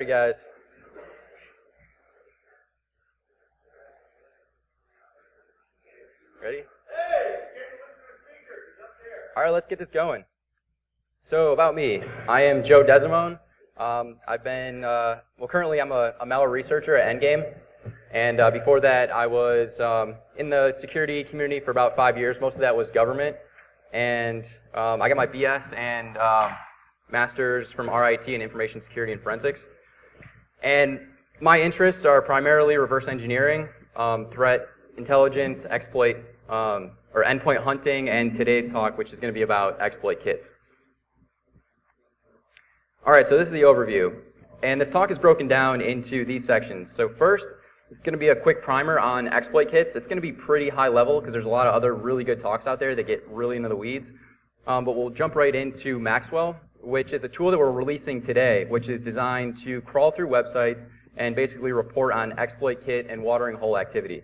Hey guys. Ready? All right, let's get this going. So about me, I am Joe Desimone. I've been, currently I'm a malware researcher at Endgame, and before that I was in the security community for about 5 years. Most of that was government, and I got my BS and master's from RIT in information security and forensics. And my interests are primarily reverse engineering, threat intelligence, exploit, or endpoint hunting, and today's talk, which is going to be about exploit kits. Alright, so this is the overview. And this talk is broken down into these sections. So first, it's going to be a quick primer on exploit kits. It's going to be pretty high level because there's a lot of other really good talks out there that get really into the weeds. But we'll jump right into MAXWELL, which is a tool that we're releasing today, which is designed to crawl through websites and basically report on exploit kit and watering hole activity.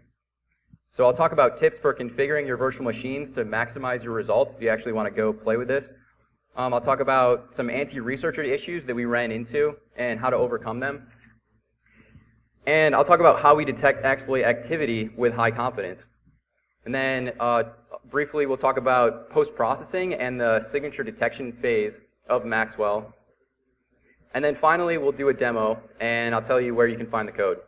So I'll talk about tips for configuring your virtual machines to maximize your results if you actually want to go play with this. I'll talk about some anti-researcher issues that we ran into and how to overcome them. And I'll talk about how we detect exploit activity with high confidence. And then briefly we'll talk about post-processing and the signature detection phase of MAXWELL. And then finally we'll do a demo and I'll tell you where you can find the code.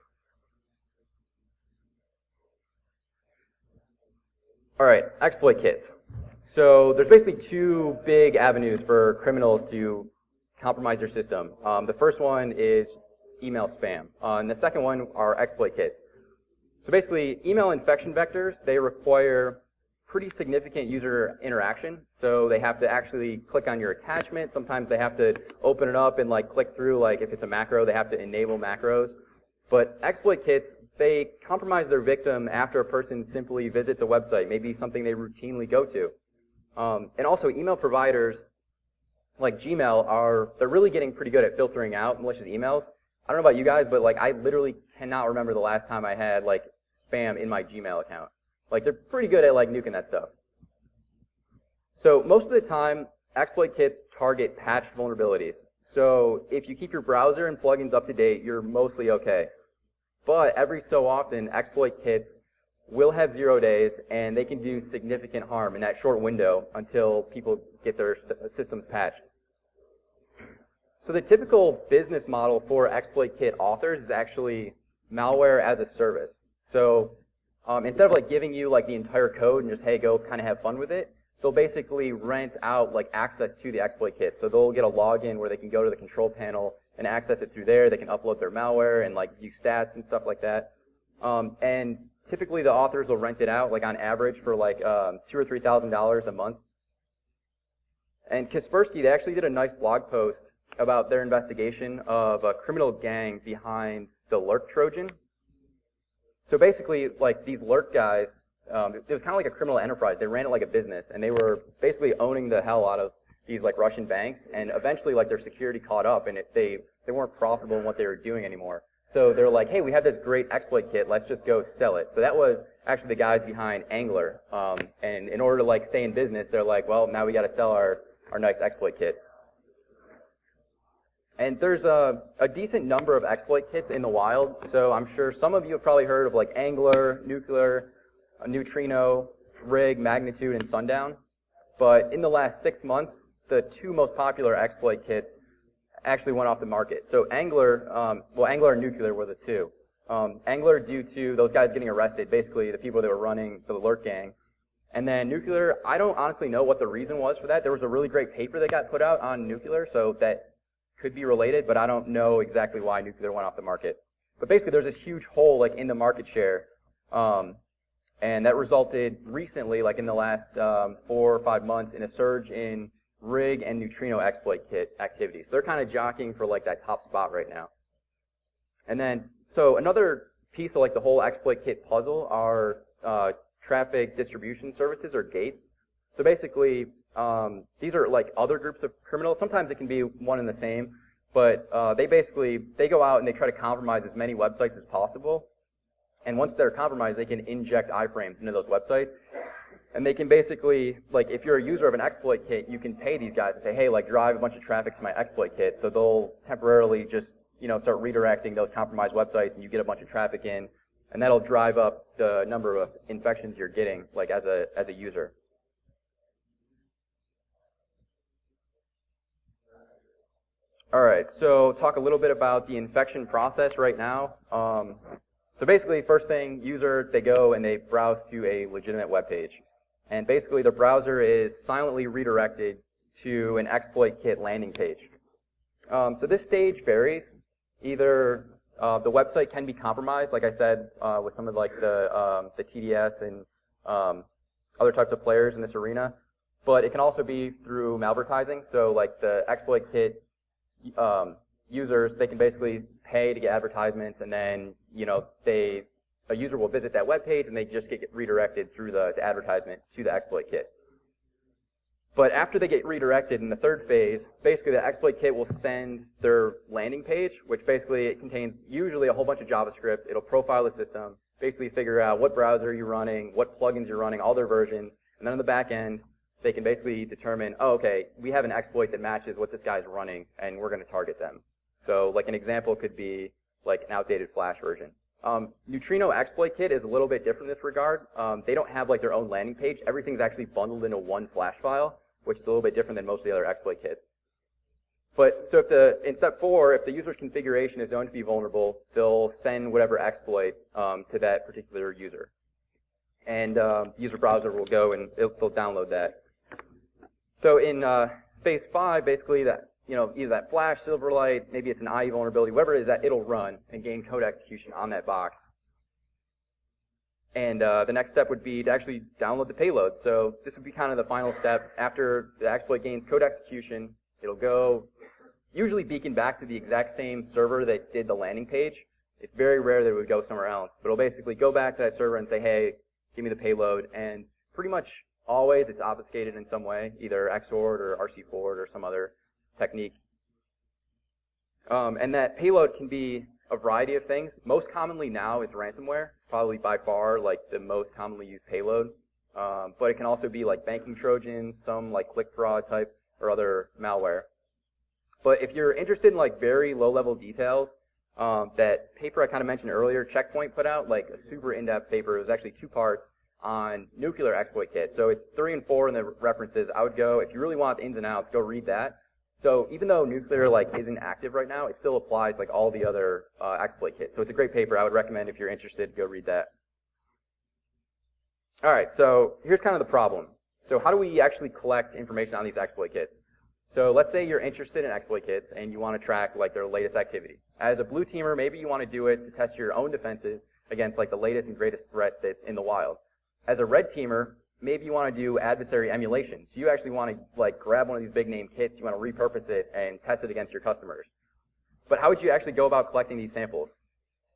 Alright, exploit kits. So there's basically two big avenues for criminals to compromise your system. The first one is email spam, and the second one are exploit kits. So basically, email infection vectors, they require pretty significant user interaction. So they have to actually click on your attachment. Sometimes they have to open it up and click through, if it's a macro, they have to enable macros. But exploit kits, they compromise their victim after a person simply visits a website, maybe something they routinely go to. And also email providers like Gmail they're really getting pretty good at filtering out malicious emails. I don't know about you guys, but I literally cannot remember the last time I had spam in my Gmail account. They're pretty good at nuking that stuff. So most of the time, exploit kits target patched vulnerabilities. So if you keep your browser and plugins up to date, you're mostly okay. But every so often, exploit kits will have 0 days, and they can do significant harm in that short window until people get their systems patched. So the typical business model for exploit kit authors is actually malware as a service. So instead of giving you the entire code and just, hey, go kind of have fun with it, they'll basically rent out access to the exploit kit. So they'll get a login where they can go to the control panel and access it through there. They can upload their malware and view stats and stuff like that. And typically the authors will rent it out on average for $2,000 or $3,000 a month. And Kaspersky, they actually did a nice blog post about their investigation of a criminal gang behind the lurk Trojan. So basically, these lurk guys, it was kind of like a criminal enterprise. They ran it like a business, and they were basically owning the hell out of these Russian banks. And eventually, their security caught up, and they weren't profitable in what they were doing anymore. So they're like, hey, we have this great exploit kit. Let's just go sell it. So that was actually the guys behind Angler. And in order to stay in business, they're like, well, now we got to sell our nice exploit kit. And there's a decent number of exploit kits in the wild. So I'm sure some of you have probably heard of Angler, Nuclear, Neutrino, Rig, Magnitude, and Sundown. But in the last 6 months, the two most popular exploit kits actually went off the market. So Angler, Angler and Nuclear were the two. Angler due to those guys getting arrested, basically the people that were running the alert gang. And then Nuclear, I don't honestly know what the reason was for that. There was a really great paper that got put out on Nuclear, so that could be related, but I don't know exactly why Nuclear went off the market. But basically there's this huge hole in the market share, and that resulted recently, in the last 4 or 5 months, in a surge in Rig and Neutrino exploit kit activity. So they're kind of jockeying for that top spot right now. And then, so another piece of the whole exploit kit puzzle are traffic distribution services, or gates. So basically, these are other groups of criminals. Sometimes it can be one and the same, but they go out and they try to compromise as many websites as possible. And once they're compromised, they can inject iframes into those websites. And they can basically, if you're a user of an exploit kit, you can pay these guys and say, hey, drive a bunch of traffic to my exploit kit. So they'll temporarily just start redirecting those compromised websites, and you get a bunch of traffic in, and that'll drive up the number of infections you're getting, like as a user. All right, so talk a little bit about the infection process right now. So basically, first thing, user, they go and they browse to a legitimate web page. And basically, the browser is silently redirected to an exploit kit landing page. So this stage varies. Either the website can be compromised, like I said, with some of like the TDS and other types of players in this arena, but it can also be through malvertising. So like the exploit kit users, they can basically pay to get advertisements, and then a user will visit that web page and they just get redirected through the advertisement to the exploit kit. But after they get redirected in the third phase, basically the exploit kit will send their landing page, which basically it contains usually a whole bunch of JavaScript. It'll profile the system, basically figure out what browser you're running, what plugins you're running, all their versions, and then on the back end, they can basically determine, oh, okay, we have an exploit that matches what this guy's running, and we're going to target them. So like an example could be like an outdated Flash version. Neutrino exploit kit is a little bit different in this regard. They don't have like their own landing page. Everything's actually bundled into one Flash file, which is a little bit different than most of the other exploit kits. But so in step 4, if the user's configuration is known to be vulnerable, they'll send whatever exploit to that particular user. And the user browser will go and they'll download that. So in phase 5, basically that either that Flash, Silverlight, maybe it's an IE vulnerability, whatever it is, that it'll run and gain code execution on that box. And the next step would be to actually download the payload. So this would be kind of the final step. After the exploit gains code execution, it'll go, usually beacon back to the exact same server that did the landing page. It's very rare that it would go somewhere else. But it'll basically go back to that server and say, hey, give me the payload. And pretty much always it's obfuscated in some way, either XORed or RC forward or some other technique. And that payload can be a variety of things. Most commonly now is ransomware. It's probably by far like the most commonly used payload. But it can also be like banking Trojans, some like click fraud type or other malware. But if you're interested in like very low level details, that paper I kind of mentioned earlier, Checkpoint put out like a super in-depth paper. It was actually 2 parts on nuclear exploit kit. So it's 3 and 4 in the references. I would go, if you really want the ins and outs, go read that. So even though nuclear like isn't active right now, it still applies like all the other exploit kits. So it's a great paper. I would recommend if you're interested, go read that. All right, so here's kind of the problem. So how do we actually collect information on these exploit kits? So let's say you're interested in exploit kits and you want to track like their latest activity. As a blue teamer, maybe you want to do it to test your own defenses against like the latest and greatest threat that's in the wild. As a red teamer, maybe you want to do adversary emulation. So you actually want to like grab one of these big name kits, you want to repurpose it and test it against your customers. But how would you actually go about collecting these samples?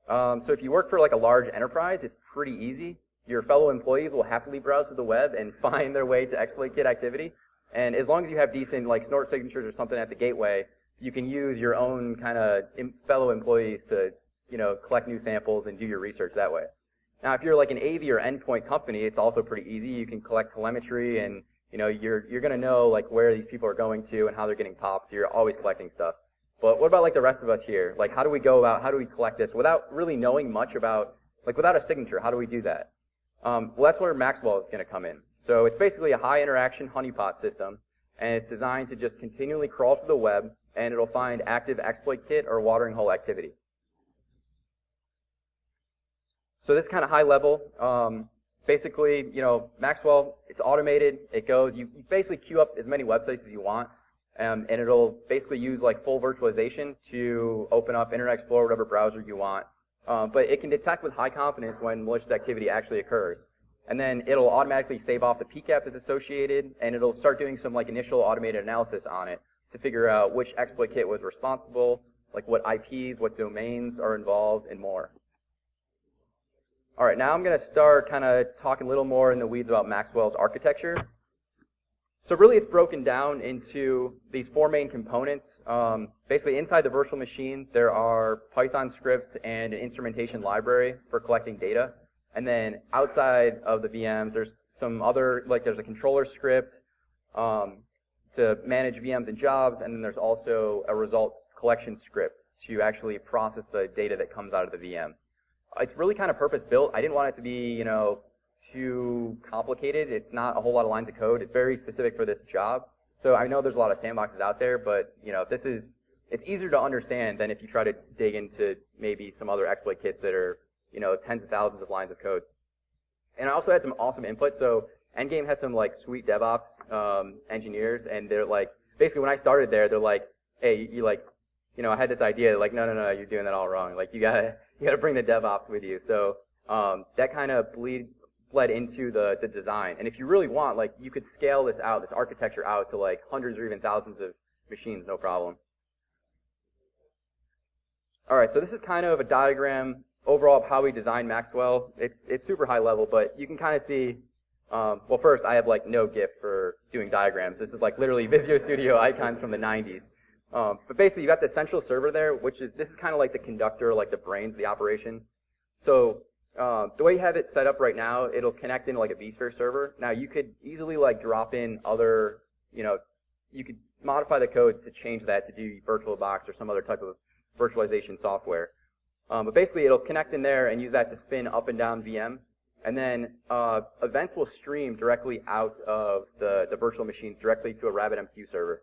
So if you work for like a large enterprise, it's pretty easy. Your fellow employees will happily browse to the web and find their way to exploit kit activity. And as long as you have decent like snort signatures or something at the gateway, you can use your own kind of fellow employees to, collect new samples and do your research that way. Now, if you're like an AV or endpoint company, it's also pretty easy. You can collect telemetry and, you're going to know like where these people are going to and how they're getting popped. So you're always collecting stuff. But what about like the rest of us here? Like how do we collect this without really knowing much about, like without a signature, how do we do that? Well, that's where MAXWELL is going to come in. So it's basically a high interaction honeypot system, and it's designed to just continually crawl through the web, and it'll find active exploit kit or watering hole activity. So this is kind of high level. Basically, MAXWELL, it's automated. It goes, you basically queue up as many websites as you want, and it'll basically use like full virtualization to open up Internet Explorer, whatever browser you want. But it can detect with high confidence when malicious activity actually occurs. And then it'll automatically save off the PCAP that's associated, and it'll start doing some like initial automated analysis on it to figure out which exploit kit was responsible, like what IPs, what domains are involved, and more. All right, now I'm going to start kind of talking a little more in the weeds about MAXWELL's architecture. So really it's broken down into these 4 main components. Basically inside the virtual machine, there are Python scripts and an instrumentation library for collecting data. And then outside of the VMs, there's some other, like there's a controller script to manage VMs and jobs, and then there's also a result collection script to actually process the data that comes out of the VM. It's really kind of purpose-built. I didn't want it to be, too complicated. It's not a whole lot of lines of code. It's very specific for this job. So I know there's a lot of sandboxes out there, but, it's easier to understand than if you try to dig into maybe some other exploit kits that are, tens of thousands of lines of code. And I also had some awesome input. So Endgame has some sweet DevOps engineers, and they're basically when I started there, they're like, hey, I had this idea, no, you're doing that all wrong. You gotta bring the DevOps with you. So that kind of bled into the design. And if you really want, you could scale this out, this architecture out to hundreds or even thousands of machines, no problem. All right, so this is kind of a diagram overall of how we design Maxwell. It's super high level, but you can kind of see. Well, first I have no gift for doing diagrams. This is literally Visual Studio icons from the 90s. But basically, you got the central server there, this is kind of like the conductor, the brains of the operation. So the way you have it set up right now, it'll connect into a vSphere server. Now you could easily drop in other, you could modify the code to change that to do VirtualBox or some other type of virtualization software. But basically, it'll connect in there and use that to spin up and down VM. And then events will stream directly out of the virtual machines directly to a RabbitMQ server.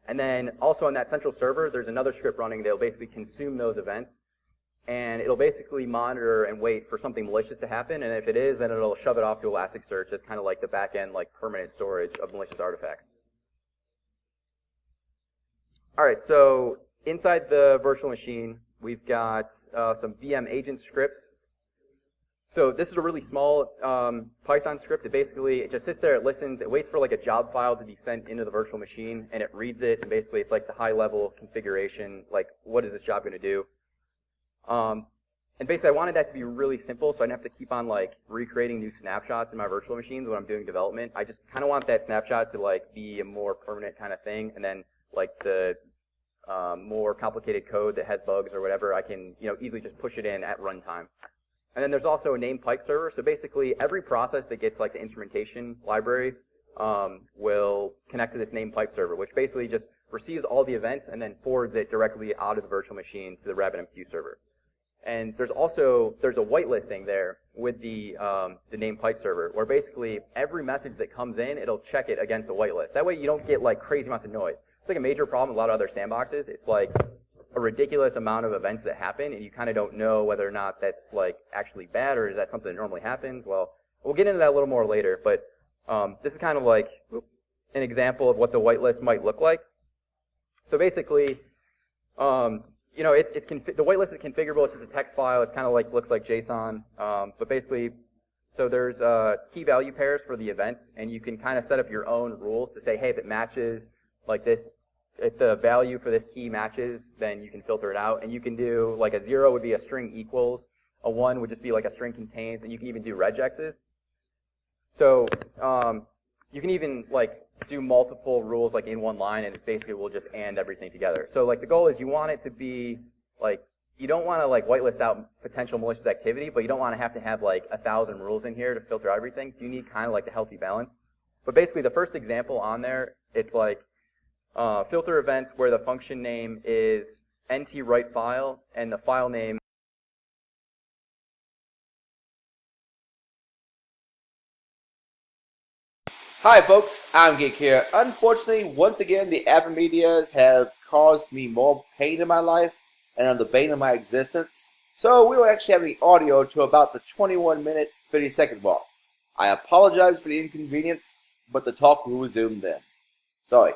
And then also on that central server, there's another script running that'll basically consume those events. And it'll basically monitor and wait for something malicious to happen. And if it is, then it'll shove it off to Elasticsearch as kind of the back-end permanent storage of malicious artifacts. All right, so inside the virtual machine, we've got some VM agent scripts. So this is a really small Python script. It just sits there, it listens, it waits for a job file to be sent into the virtual machine, and it reads it, and basically it's the high-level configuration, what is this job going to do? And basically I wanted that to be really simple, so I didn't have to keep on recreating new snapshots in my virtual machines when I'm doing development. I just kind of want that snapshot to be a more permanent kind of thing, and then the more complicated code that has bugs or whatever, I can easily just push it in at runtime. And then there's also a named pipe server. So basically, every process that gets the instrumentation library will connect to this named pipe server, which basically just receives all the events and then forwards it directly out of the virtual machine to the RabbitMQ server. And there's a whitelisting there with the named pipe server, where basically every message that comes in, it'll check it against a whitelist. That way, you don't get crazy amounts of noise. It's a major problem with a lot of other sandboxes. It's a ridiculous amount of events that happen, and you kind of don't know whether or not that's actually bad or is that something that normally happens. Well, we'll get into that a little more later, but this is kind of an example of what the whitelist might look like. So basically, the whitelist is configurable. It's just a text file. It kind of looks like JSON, but basically, so there's key value pairs for the event, and you can kind of set up your own rules to say, hey, if it matches this. If the value for this key matches, then you can filter it out. And you can do, a 0 would be a string equals, a 1 would just be a string contains, and you can even do regexes. So you can even, do multiple rules, in one line, and it basically will just and everything together. So, the goal is you want it to be, you don't want to, whitelist out potential malicious activity, but you don't want to have 1,000 rules in here to filter out everything. So you need kind of, the healthy balance. But basically, the first example on there, it's filter events where the function name is ntWriteFile and the file name. Hi folks, I'm Geek here. Unfortunately, once again, the Avid Medias have caused me more pain in my life and are the bane of my existence. So we will actually have the audio to about the 21-minute, 50-second mark. I apologize for the inconvenience, but the talk will resume then. Sorry.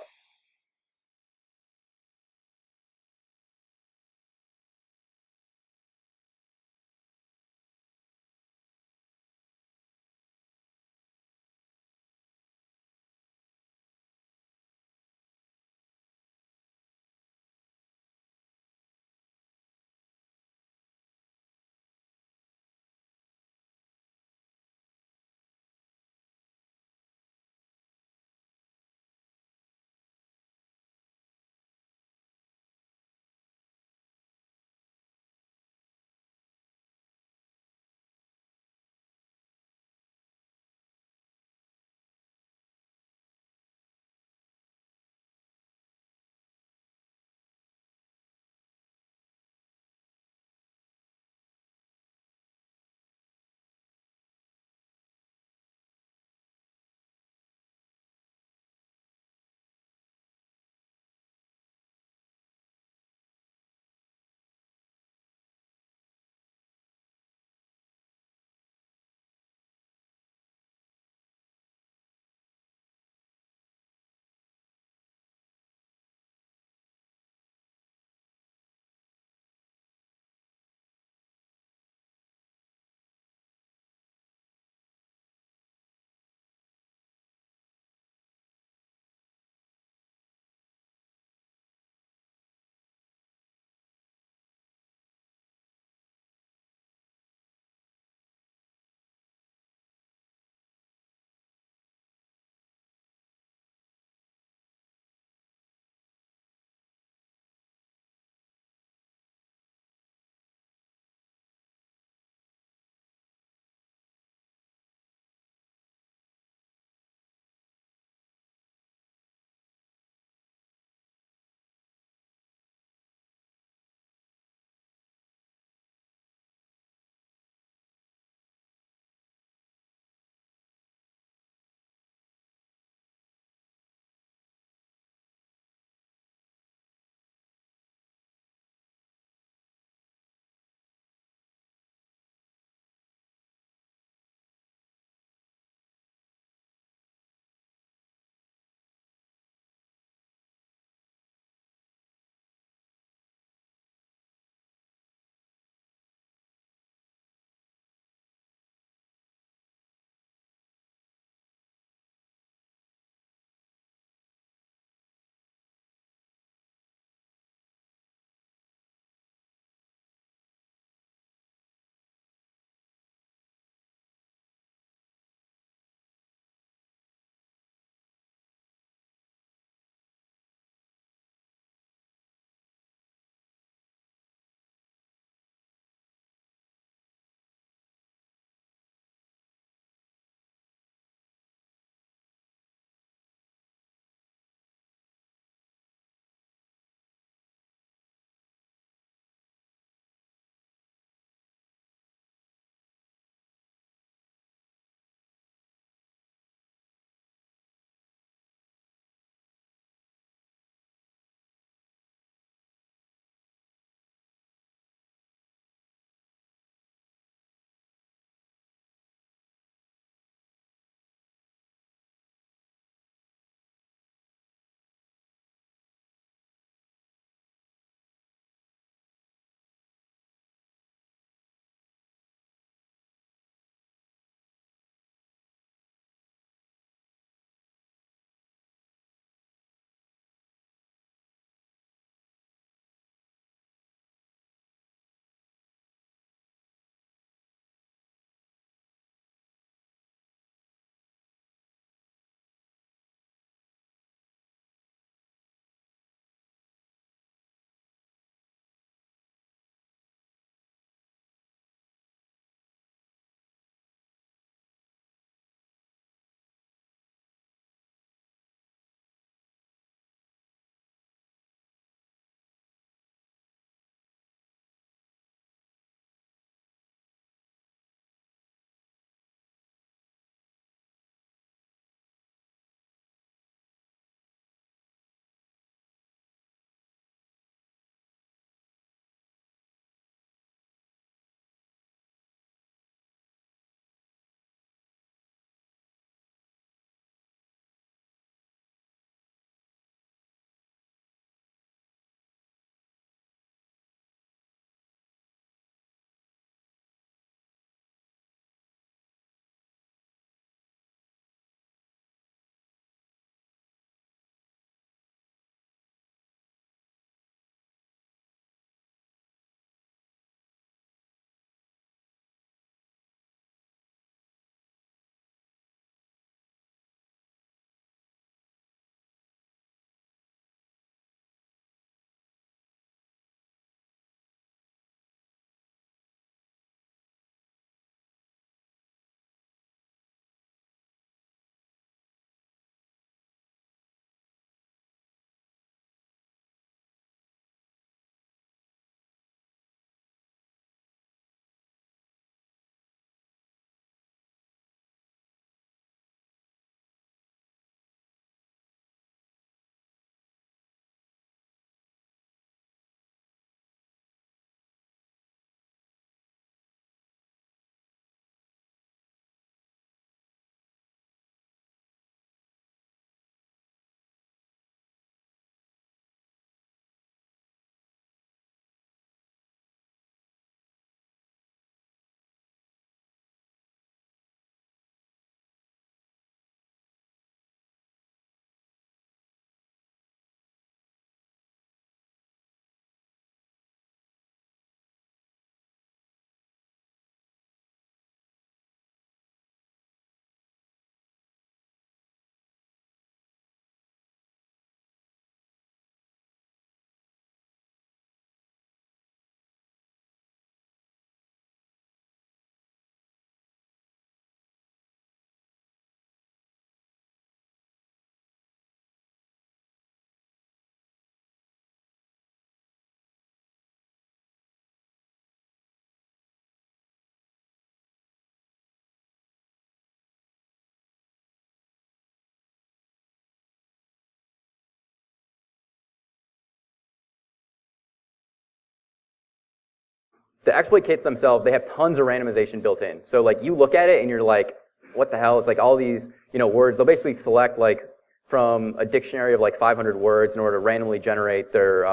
the exploit kits themselves, they have tons of randomization built in. So like you look at it and you're like, what the hell? It's like all these, words. They'll basically select like from a dictionary of like 500 words in order to randomly generate their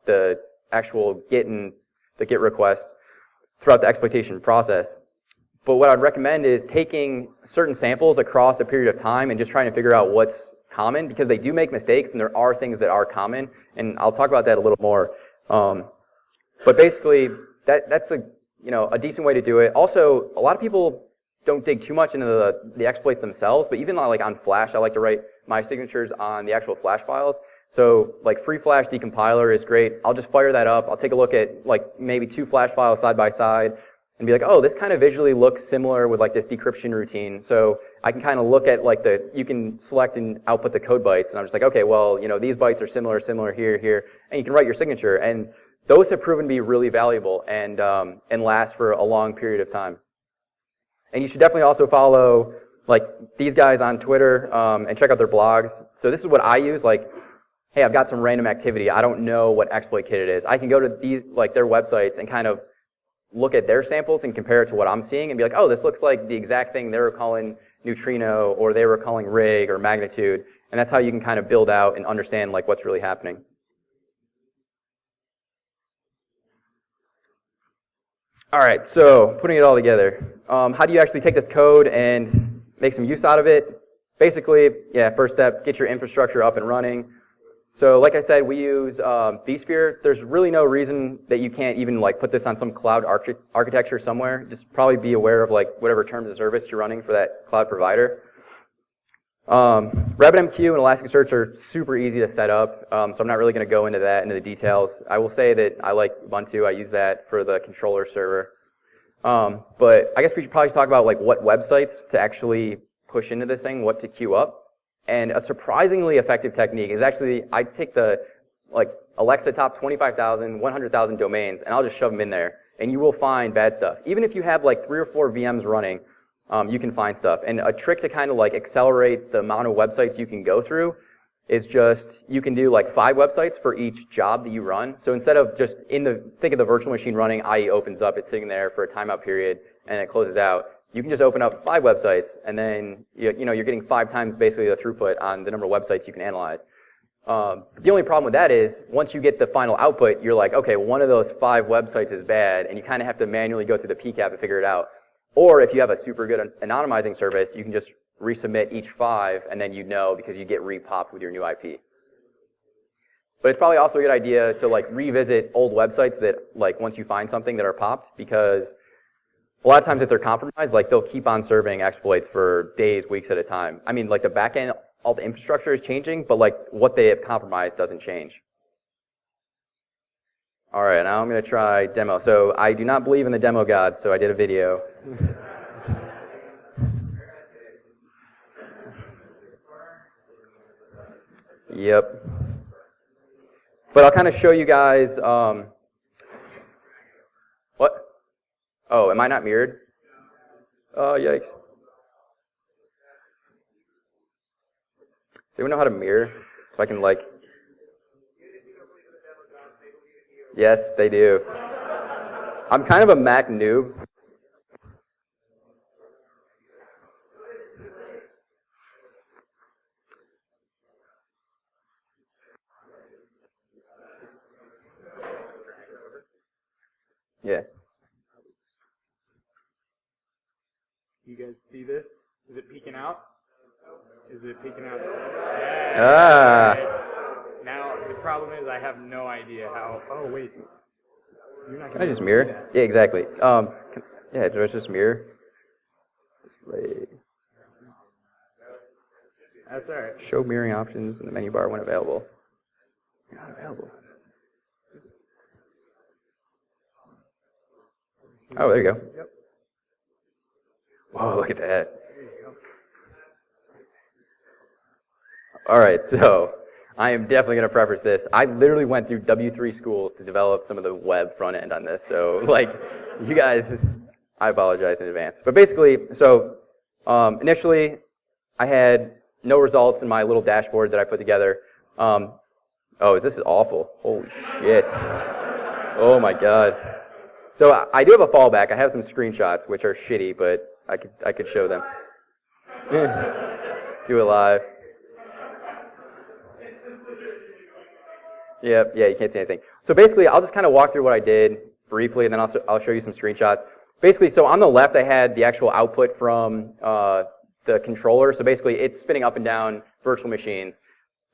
the actual the GET request throughout the exploitation process. But what I'd recommend is taking certain samples across a period of time and just trying to figure out what's common, because they do make mistakes and there are things that are common, and I'll talk about that a little more. But basically, that's a decent way to do it. Also, a lot of people don't dig too much into the exploits themselves, but even like on Flash, I like to write my signatures on the actual Flash files. So like free Flash decompiler is great. I'll just fire that up. I'll take a look at like maybe 2 Flash files side by side and be like, oh, this kind of visually looks similar with like this decryption routine. So I can kind of look at like you can select and output the code bytes, and I'm just like, okay, well, these bytes are similar here, and you can write your signature. And those have proven to be really valuable and last for a long period of time. And you should definitely also follow like these guys on Twitter and check out their blogs. So this is what I use. Like, hey, I've got some random activity. I don't know what exploit kit it is. I can go to these their websites and kind of look at their samples and compare it to what I'm seeing and be like, oh, this looks like the exact thing they were calling neutrino or they were calling rig or magnitude. And that's how you can kind of build out and understand like what's really happening. All right, so putting it all together, how do you actually take this code and make some use out of it? Basically, first step, get your infrastructure up and running. So like I said, we use vSphere. There's really no reason that you can't even like put this on some cloud architecture somewhere. Just probably be aware of like whatever terms of service you're running for that cloud provider. RabbitMQ and Elasticsearch are super easy to set up, so I'm not really going to go into the details. I will say that I like Ubuntu. I use that for the controller server. But I guess we should probably talk about like what websites to actually push into this thing, what to queue up. And a surprisingly effective technique is actually I take the like Alexa top 25,000, 100,000 domains, and I'll just shove them in there, and you will find bad stuff. Even if you have like 3 or 4 VMs running, you can find stuff. And a trick to kind of like accelerate the amount of websites you can go through is just, you can do like 5 websites for each job that you run. So instead of just think of the virtual machine running, IE opens up, it's sitting there for a timeout period, and it closes out. You can just open up 5 websites, and then you're getting 5 times basically the throughput on the number of websites you can analyze. The only problem with that is, once you get the final output, you're like, okay, one of those 5 websites is bad, and you kind of have to manually go through the PCAP and figure it out. Or if you have a super good anonymizing service, you can just resubmit each 5, and then because you get re-popped with your new IP. But it's probably also a good idea to like revisit old websites that like once you find something that are popped, because a lot of times if they're compromised, like they'll keep on serving exploits for days, weeks at a time. I mean, like the back end, all the infrastructure is changing, but like what they have compromised doesn't change. All right, now I'm going to try demo. So I do not believe in the demo god, so I did a video. Yep. But I'll kind of show you guys, what? Oh, am I not mirrored? Oh, yikes. Does anyone know how to mirror? So I can like... Yes, they do. I'm kind of a Mac noob. Yeah. You guys see this? Is it peeking out? Is it peeking out? Ah. Now, the problem is I have no idea how... Oh, wait. You're not Can I just mirror? Yeah, exactly. Yeah, just mirror. Display. That's all right. Show mirroring options in the menu bar when available. Not available. Oh, there you go. Yep. Whoa, look at that. All right, so I am definitely going to preface this. I literally went through W3 schools to develop some of the web front end on this. So, like, you guys, I apologize in advance. But basically, so initially, I had no results in my little dashboard that I put together. Oh, this is awful. Holy shit. Oh, my God. So I do have a fallback. I have some screenshots, which are shitty, but I could show them. Do it live. Yep, yeah, you can't see anything. So basically, I'll just kind of walk through what I did briefly, and then I'll show you some screenshots. Basically, so on the left, I had the actual output from the controller. So basically, it's spinning up and down virtual machines.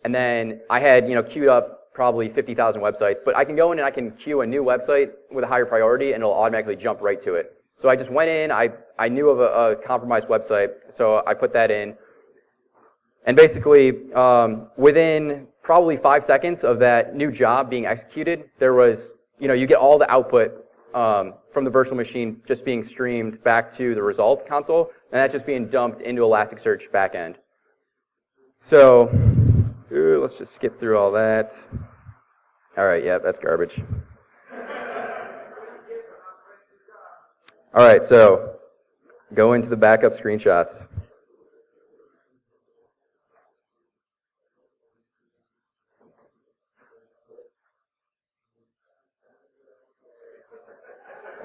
And then I had, queued up probably 50,000 websites. But I can go in and I can queue a new website with a higher priority, and it'll automatically jump right to it. So I just went in. I knew of a compromised website, so I put that in. And basically, within probably 5 seconds of that new job being executed, there was, you get all the output from the virtual machine just being streamed back to the results console, and that's just being dumped into Elasticsearch backend. So, let's just skip through all that. All right, yeah, that's garbage. All right, so go into the backup screenshots.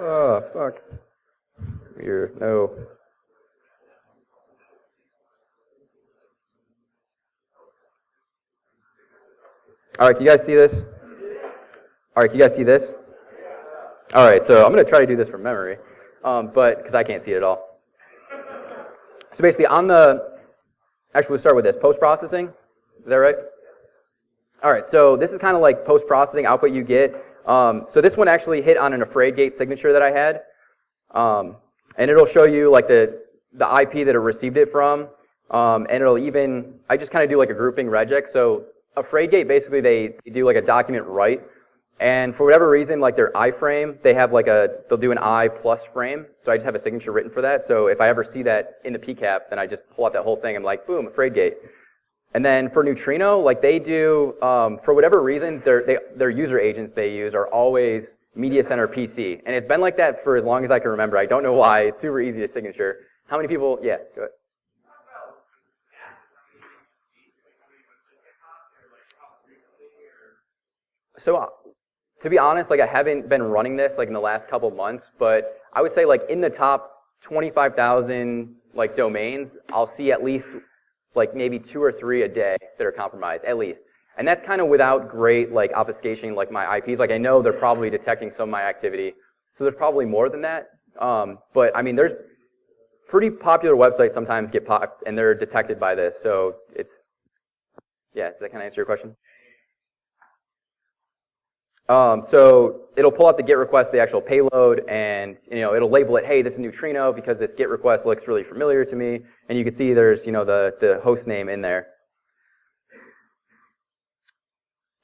Oh, fuck. Here, no. Alright, can you guys see this? Alright, can you guys see this? Alright, so I'm going to try to do this from memory, but, because I can't see it at all. So basically, actually we'll start with this, post-processing. Is that right? Alright, so this is kind of like post-processing output you get. So this one actually hit on an afraid gate signature that I had. And it'll show you like the IP that it received it from. And it'll even, I just kind of do like a grouping regex. So afraid gate, basically they do like a document write. And for whatever reason, like their iframe, they have like they'll do an I plus frame. So I just have a signature written for that. So if I ever see that in the PCAP, then I just pull out that whole thing. I'm like, boom, afraid gate. And then for Neutrino, like they do, for whatever reason, their user agents they use are always Media Center PC. And it's been like that for as long as I can remember. I don't know why. It's super easy to signature. How many people, yeah, go ahead. So, to be honest, like I haven't been running this like in the last couple months, but I would say like in the top 25,000 like domains, I'll see at least like maybe 2 or 3 a day that are compromised, at least. And that's kind of without great like obfuscation like my IPs. Like I know they're probably detecting some of my activity. So there's probably more than that. But I mean, there's pretty popular websites sometimes get popped and they're detected by this. So it's, yeah, does that kind of answer your question? So it'll pull out the GET request, the actual payload, and it'll label it, hey, this is Neutrino because this GET request looks really familiar to me. And you can see there's the host name in there.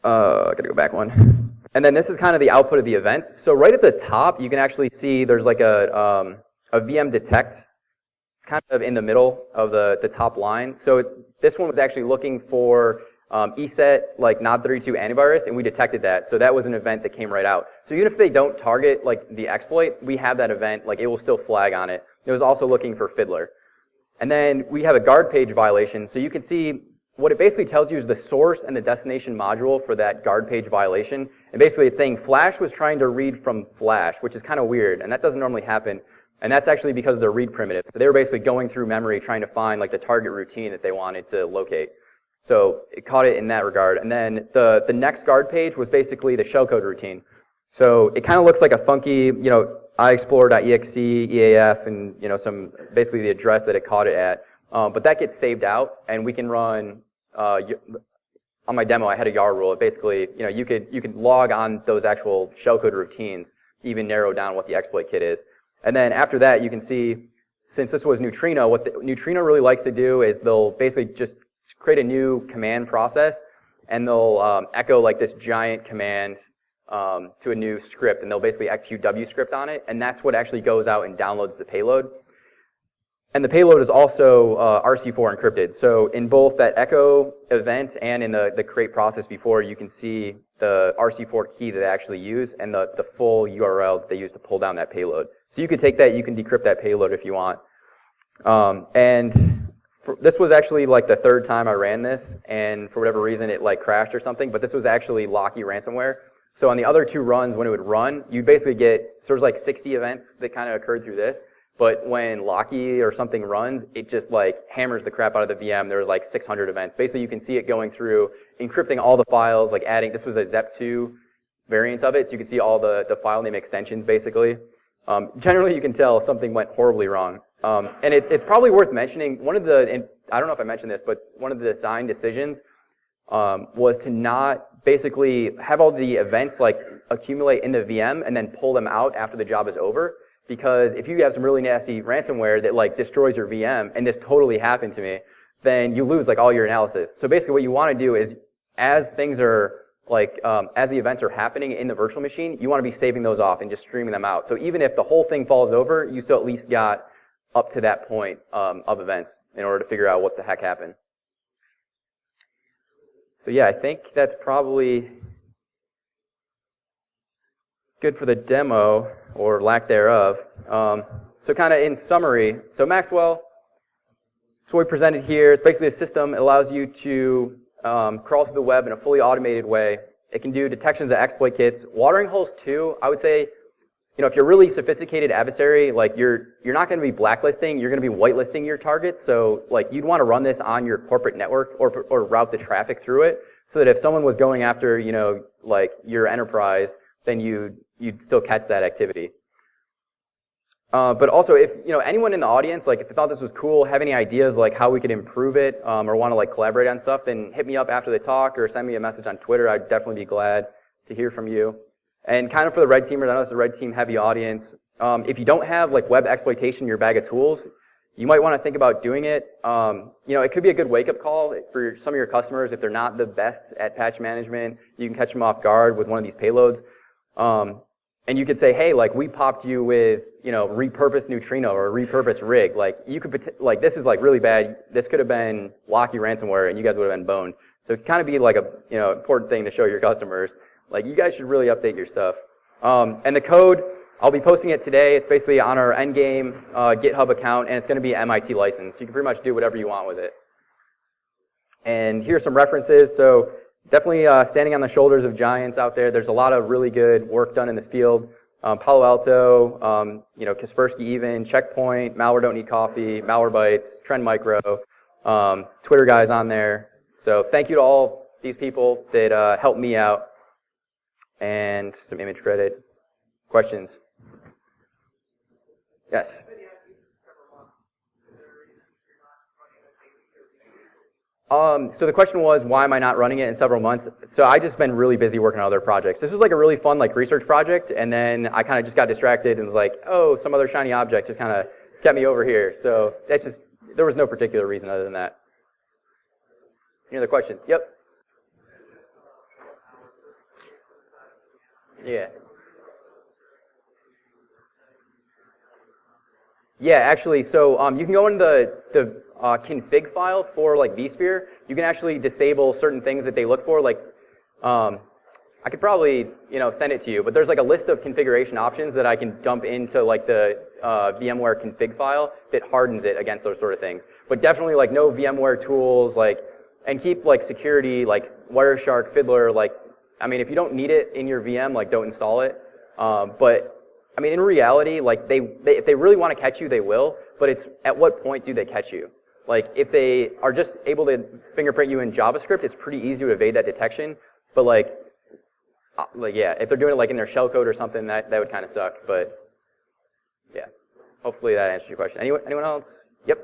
I gotta go back one. And then this is kind of the output of the event. So right at the top, you can actually see there's like a VM detect kind of in the middle of the top line. So this one was actually looking for ESET, like NOD32 antivirus, and we detected that. So that was an event that came right out. So even if they don't target like the exploit, we have that event, like it will still flag on it. It was also looking for Fiddler. And then we have a guard page violation. So you can see what it basically tells you is the source and the destination module for that guard page violation. And basically it's saying Flash was trying to read from Flash, which is kind of weird, and that doesn't normally happen. And that's actually because of the read primitive. So they were basically going through memory trying to find like the target routine that they wanted to locate. So it caught it in that regard. And then the next guard page was basically the shellcode routine. So it kind of looks like a funky, iexplorer.exe, EAF, and some basically the address that it caught it at. But that gets saved out, and we can run. On my demo, I had a YAR rule. It basically, you could log on those actual shellcode routines to even narrow down what the exploit kit is. And then after that, you can see, since this was Neutrino, what Neutrino really likes to do is they'll basically just create a new command process, and they'll echo like this giant command to a new script, and they'll basically execute WScript on it, and that's what actually goes out and downloads the payload. And the payload is also RC4 encrypted. So in both that echo event and in the create process before, you can see the RC4 key that they actually use and the full URL that they use to pull down that payload. So you can take that, you can decrypt that payload if you want. This was actually like the 3rd time I ran this, and for whatever reason it like crashed or something, but this was actually Locky ransomware. So on the other 2 runs, when it would run, you'd basically get So there's like 60 events that kind of occurred through this. But when Locky or something runs, it just like hammers the crap out of the VM. There's like 600 events. Basically, you can see it going through, encrypting all the files, like adding, this was a ZEP2 variant of it, so you can see all the file name extensions, basically. Generally, you can tell something went horribly wrong. And it's probably worth mentioning, and I don't know if I mentioned this, but one of the design decisions was to not basically have all the events like accumulate in the VM and then pull them out after the job is over. Because if you have some really nasty ransomware that like destroys your VM, and this totally happened to me, then you lose like all your analysis. So basically what you want to do is, as things are like, as the events are happening in the virtual machine, you want to be saving those off and just streaming them out. So even if the whole thing falls over, you still at least got up to that point of events in order to figure out what the heck happened. So yeah, I think that's probably good for the demo, or lack thereof. So kind of in summary, so Maxwell, so we presented here, it's basically a system. It allows you to crawl through the web in a fully automated way. It can do detections of exploit kits. Watering holes too, I would say, if you're a really sophisticated adversary, like you're not going to be blacklisting, you're going to be whitelisting your targets. So like you'd want to run this on your corporate network or route the traffic through it, so that if someone was going after, like your enterprise, then you'd still catch that activity. But also, if anyone in the audience, like if you thought this was cool, have any ideas like how we could improve it, or want to like collaborate on stuff, then hit me up after the talk or send me a message on Twitter. I'd definitely be glad to hear from you. And kind of for the red teamers, I know it's a red team heavy audience. If you don't have like web exploitation in your bag of tools, you might want to think about doing it. It could be a good wake-up call for some of your customers. If they're not the best at patch management, you can catch them off guard with one of these payloads. And you could say, hey, like we popped you with, repurposed neutrino or repurposed rig. Like you could, like this is like really bad. This could have been Locky ransomware, and you guys would have been boned. So it kind of be like a, important thing to show your customers. Like you guys should really update your stuff. And the code, I'll be posting it today. It's basically on our Endgame GitHub account, and it's going to be MIT licensed. You can pretty much do whatever you want with it. And here's some references. So definitely standing on the shoulders of giants out there. There's a lot of really good work done in this field. Palo Alto, Kaspersky even, Checkpoint, Malware Don't Need Coffee, Malwarebytes, Trend Micro, Twitter guys on there. So thank you to all these people that helped me out. And some image credit. Questions? Yes? So the question was, why am I not running it in several months? So I just been really busy working on other projects. This was like a really fun like research project, and then I kind of just got distracted and was like, oh, some other shiny object just kind of kept me over here. So that's just, there was no particular reason other than that. Any other questions? Yep. Yeah. Yeah, actually, so you can go into the config file for like vSphere. You can actually disable certain things that they look for. Like, I could probably send it to you, but there's like a list of configuration options that I can dump into like the VMware config file that hardens it against those sort of things. But definitely like no VMware tools, like, and keep like security, like Wireshark, Fiddler, like. I mean, if you don't need it in your VM, like, don't install it. But, I mean, in reality, like, if they really want to catch you, they will. But it's, at what point do they catch you? Like, if they are just able to fingerprint you in JavaScript, it's pretty easy to evade that detection. But, yeah, if they're doing it, like, in their shellcode or something, that would kind of suck. But, yeah. Hopefully that answers your question. Anyone else? Yep.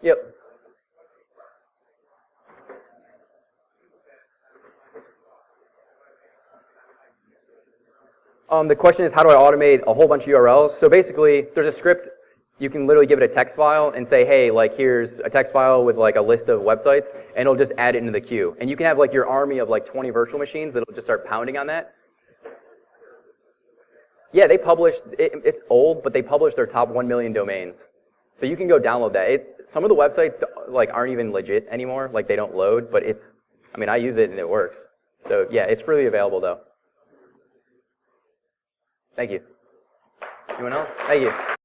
Yep. The question is, how do I automate a whole bunch of URLs? So basically, there's a script. You can literally give it a text file and say, hey, like, here's a text file with like a list of websites, and it'll just add it into the queue. And you can have like your army of like 20 virtual machines that'll just start pounding on that. Yeah, they published, it's old, but they published their top 1 million domains. So you can go download that. Some of the websites like aren't even legit anymore, like they don't load, but I use it and it works. So yeah, it's freely available though. Thank you. Anyone else? Thank you.